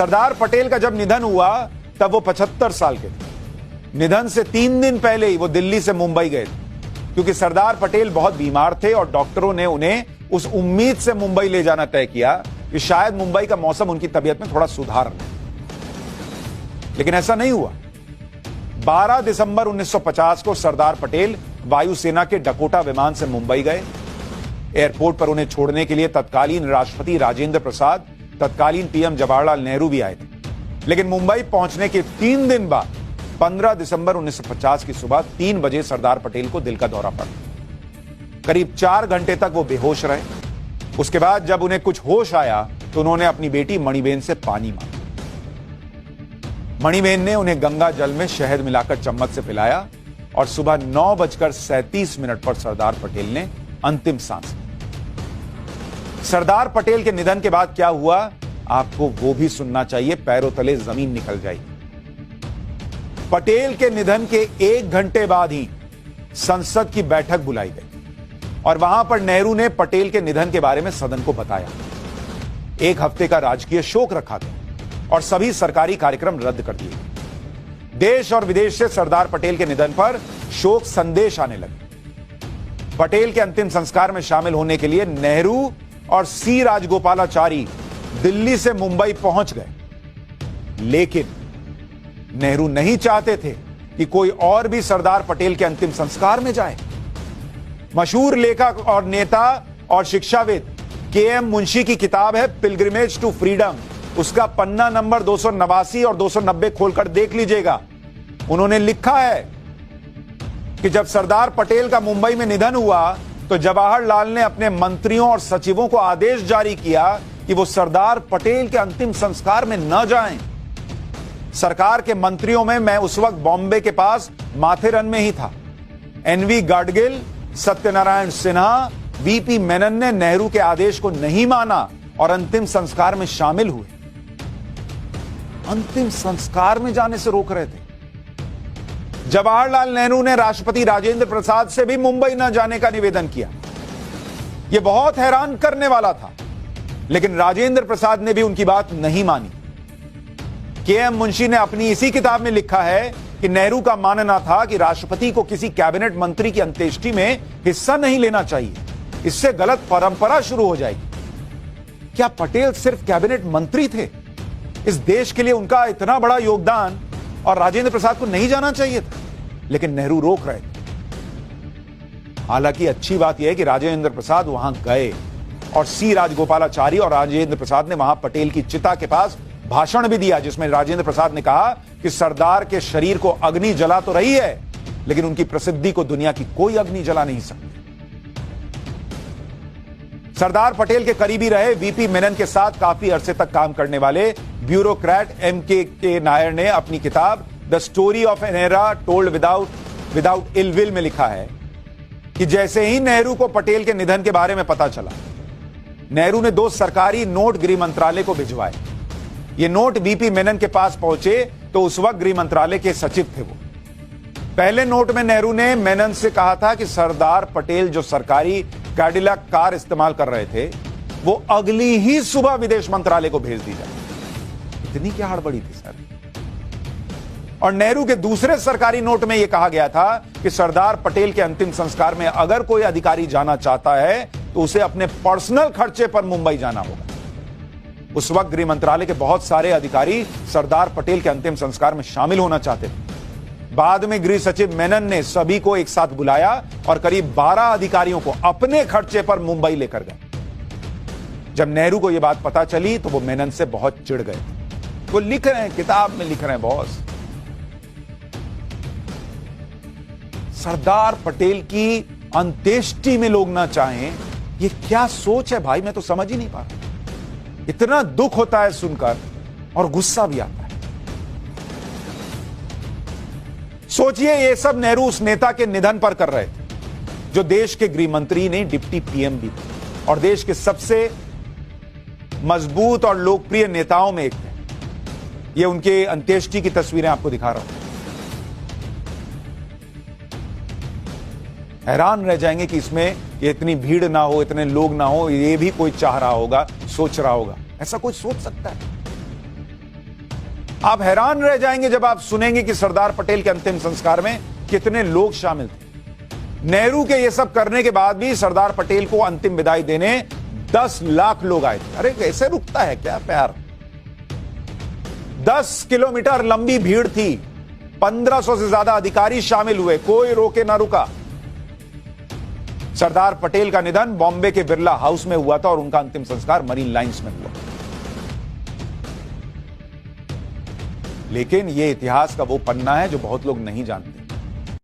सरदार पटेल का जब निधन हुआ तब वो 75 साल के थे। निधन से 3 दिन पहले ही वो दिल्ली से मुंबई गए थे, क्योंकि सरदार पटेल बहुत बीमार थे और डॉक्टरों ने उन्हें उस उम्मीद से मुंबई ले जाना तय किया कि शायद मुंबई का मौसम उनकी तबीयत में थोड़ा सुधार ले। लेकिन ऐसा नहीं हुआ। 12 दिसंबर 1950 को सरदार पटेल वायुसेना के डकोटा विमान से मुंबई गए। एयरपोर्ट पर उन्हें छोड़ने के लिए तत्कालीन राष्ट्रपति राजेंद्र प्रसाद, तत्कालीन पीएम जवाहरलाल नेहरू भी आए थे। लेकिन मुंबई पहुंचने के 3 दिन बाद 15 दिसंबर 1950 की सुबह 3 बजे सरदार पटेल को दिल का दौरा पड़ा। करीब 4 घंटे तक वो बेहोश रहे। उसके बाद जब उन्हें कुछ होश आया तो उन्होंने अपनी बेटी मणिबेन से पानी मांगा। मणिबेन ने उन्हें गंगा जल में शहद मिलाकर चम्मच से पिलाया और सुबह 9:37 पर सरदार पटेल ने अंतिम सांस ली। सरदार पटेल के निधन के बाद क्या हुआ, आपको वो भी सुनना चाहिए, पैरों तले जमीन निकल जाएगी। पटेल के निधन के 1 घंटे बाद ही संसद की बैठक बुलाई गई और वहां पर नेहरू ने पटेल के निधन के बारे में सदन को बताया। 1 हफ्ते का राजकीय शोक रखा गया और सभी सरकारी कार्यक्रम रद्द कर दिए गए। देश और विदेश से सरदार पटेल के निधन पर शोक संदेश आने लगे। पटेल के अंतिम संस्कार में शामिल होने के लिए नेहरू और सी राजगोपालाचारी दिल्ली से मुंबई पहुंच गए, लेकिन नेहरू नहीं चाहते थे कि कोई और भी सरदार पटेल के अंतिम संस्कार में जाए। मशहूर लेखक और नेता और शिक्षाविद के.एम. मुंशी की किताब है पिलग्रिमेज टू फ्रीडम, उसका पन्ना नंबर 289 और 290 खोलकर देख लीजिएगा। उन्होंने लिखा है कि जब सरदार पटेल का मुंबई में निधन हुआ तो जवाहरलाल ने अपने मंत्रियों और सचिवों को आदेश जारी किया कि वो सरदार पटेल के अंतिम संस्कार में न जाएं। सरकार के मंत्रियों में मैं उस वक्त बॉम्बे के पास माथेरन में ही था। एनवी गाडगिल, सत्यनारायण सिन्हा, वीपी मेनन ने नेहरू के आदेश को नहीं माना और अंतिम संस्कार में शामिल हुए। अंतिम संस्कार में जाने से रोक रहे थे। जवाहरलाल नेहरू ने राष्ट्रपति राजेंद्र प्रसाद से भी मुंबई न जाने का निवेदन किया। यह बहुत हैरान करने वाला था, लेकिन राजेंद्र प्रसाद ने भी उनकी बात नहीं मानी। के.एम. मुंशी ने अपनी इसी किताब में लिखा है कि नेहरू का मानना था कि राष्ट्रपति को किसी कैबिनेट मंत्री की अंत्येष्टि में हिस्सा नहीं लेना चाहिए, इससे गलत परंपरा शुरू हो जाएगी। क्या पटेल सिर्फ कैबिनेट मंत्री थे? इस देश के लिए उनका इतना बड़ा योगदान और राजेंद्र प्रसाद को नहीं जाना चाहिए था, लेकिन नेहरू रोक रहे थे। हालांकि अच्छी बात यह है कि राजेंद्र प्रसाद वहां गए और सी राजगोपालाचारी और राजेंद्र प्रसाद ने वहां पटेल की चिता के पास भाषण भी दिया, जिसमें राजेंद्र प्रसाद ने कहा कि सरदार के शरीर को अग्नि जला तो रही है, लेकिन उनकी प्रसिद्धि को दुनिया की कोई अग्नि जला नहीं सकती। सरदार पटेल के करीबी रहे वीपी मेनन के साथ काफी अरसे तक काम करने वाले ब्यूरोक्रेट एम.के. नायर ने अपनी किताब the story of an era told without ill will में लिखा है कि जैसे ही नेहरू को पटेल के निधन के बारे में पता चला, नेहरू ने 2 सरकारी नोट गृह मंत्रालय को भिजवाए। ये नोट वीपी मेनन के पास पहुंचे तो उस वक्त गृह मंत्रालय के सचिव थे वो। पहले नोट में नेहरू ने मेनन से कहा था कि सरदार पटेल जो सरकारी कैडिलैक कार इस्तेमाल कर रहे थे वो अगली ही सुबह विदेश मंत्रालय को भेज दी जाए। इतनी क्या हड़बड़ी थी सर। और नेहरू के दूसरे सरकारी नोट में यह कहा गया था कि सरदार पटेल के अंतिम संस्कार में अगर कोई अधिकारी जाना चाहता है तो उसे अपने पर्सनल खर्चे पर मुंबई जाना होगा। उस वक्त गृह मंत्रालय के बहुत सारे अधिकारी सरदार पटेल के अंतिम संस्कार में शामिल होना चाहते थे। बाद में गृह सचिव मेनन ने सभी को एक साथ बुलाया और करीब 12 अधिकारियों को अपने खर्चे पर मुंबई लेकर गए। जब नेहरू को यह बात पता चली तो वो मेनन से बहुत चिढ़ गए। वो लिख रहे हैं, किताब में लिख रहे हैं, बॉस, सरदार पटेल की अंत्येष्टि में लोग ना चाहें, ये क्या सोच है भाई, मैं तो समझ ही नहीं पा रहा। इतना दुख होता है सुनकर और गुस्सा भी आता है। सोचिए ये सब नेहरू उस नेता के निधन पर कर रहे थे जो देश के गृह मंत्री नहीं डिप्टी पीएम भी थे और देश के सबसे मजबूत और लोकप्रिय नेताओं में एक थे। ये उनके अंत्येष्टि की तस्वीरें आपको दिखा रहा हूं। हैरान रह जाएंगे कि इसमें ये इतनी भीड़ ना हो, इतने लोग ना हो, ये भी कोई चाह रहा होगा, सोच रहा होगा। ऐसा कोई सोच सकता है? आप हैरान रह जाएंगे जब आप सुनेंगे कि सरदार पटेल के अंतिम संस्कार में कितने लोग शामिल थे। नेहरू के ये सब करने के बाद भी सरदार पटेल को अंतिम विदाई देने 10 लाख लोग आए थे। अरे कैसे रुकता है क्या प्यार। 10 किलोमीटर लंबी भीड़ थी, 1500 से ज्यादा अधिकारी शामिल हुए, कोई रोके ना रुका। सरदार पटेल का निधन बॉम्बे के बिरला हाउस में हुआ था और उनका अंतिम संस्कार मरीन लाइंस में हुआ। लेकिन यह इतिहास का वो पन्ना है जो बहुत लोग नहीं जानते।